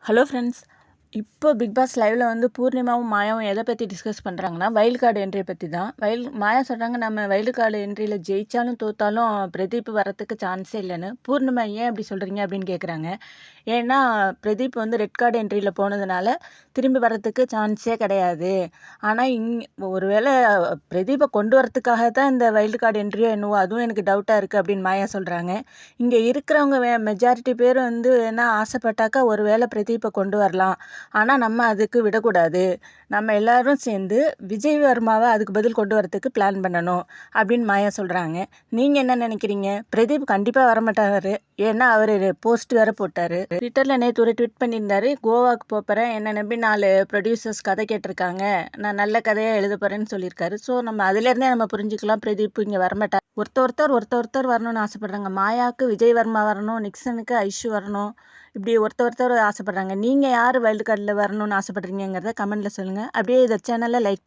Hello friends. இப்போ big pass லைவ்ல வந்து பூர்ணிமாவும் மாயாவும் எதை பற்றி டிஸ்கஸ் பண்ணுறாங்கன்னா வைல்ட் கார்டு என்ட்ரியை பற்றி தான். மாயா சொல்கிறாங்க, நம்ம வைல்டு கார்டு என்ட்ரியில் ஜெயிச்சாலும் தோத்தாலும் பிரதீப் வரத்துக்கு சான்ஸே இல்லைன்னு. பூர்ணிமா ஏன் அப்படி சொல்கிறீங்க அப்படின்னு கேட்குறாங்க. ஏன்னா பிரதீப் வந்து ரெட் கார்டு என்ட்ரியில் போனதுனால திரும்பி வரத்துக்கு சான்ஸே கிடையாது. ஆனால் ஒருவேளை பிரதீப்பை கொண்டு வரத்துக்காக தான் இந்த வைல்டு கார்டு என்ட்ரியோ என்னவோ, அதுவும் எனக்கு டவுட்டாக இருக்குது அப்படின்னு மாயா சொல்கிறாங்க. இங்கே இருக்கிறவங்க மெஜாரிட்டி பேர் வந்து என்ன ஆசைப்பட்டாக்கா ஒரு வேளை பிரதீப்பை கொண்டு வரலாம். ஆனால் நம்ம அதுக்கு விடக்கூடாது. நம்ம எல்லாரும் சேர்ந்து விஜய் வர்மாவை அதுக்கு பதில் கொண்டு வரத்துக்கு பிளான் பண்ணணும் அப்படின்னு மாயா சொல்கிறாங்க. நீங்கள் என்ன நினைக்கிறீங்க? பிரதீப் கண்டிப்பாக வரமாட்டார். ஏன்னா அவர் போஸ்ட் வேறு போட்டார். ட்விட்டரில் நேற்று ஒரு ட்வீட் பண்ணியிருந்தாரு, கோவாக்கு போகிறேன், என்னை நம்பி 4 ப்ரொடியூசர்ஸ் கதை கேட்டிருக்காங்க, நான் நல்ல கதையாக எழுத போகிறேன்னு சொல்லியிருக்காரு. ஸோ நம்ம அதுலேருந்தே நம்ம புரிஞ்சுக்கலாம் பிரதீப் இங்கே வரமாட்டார். ஒருத்தர் வரணும்னு ஆசைப்படுறாங்க. மாயாவுக்கு விஜய் வர்மா வரணும், நிக்சனுக்கு ஐஷு வரணும், இப்படி ஒருத்தர் ஆசைப்படுறாங்க. நீங்கள் யார் வைல்டு கார்டில் வரணும்னு ஆசைப்படுறீங்கிறத கமெண்ட்டில் சொல்லுங்கள். அப்படியே இந்த சேனலை லைக்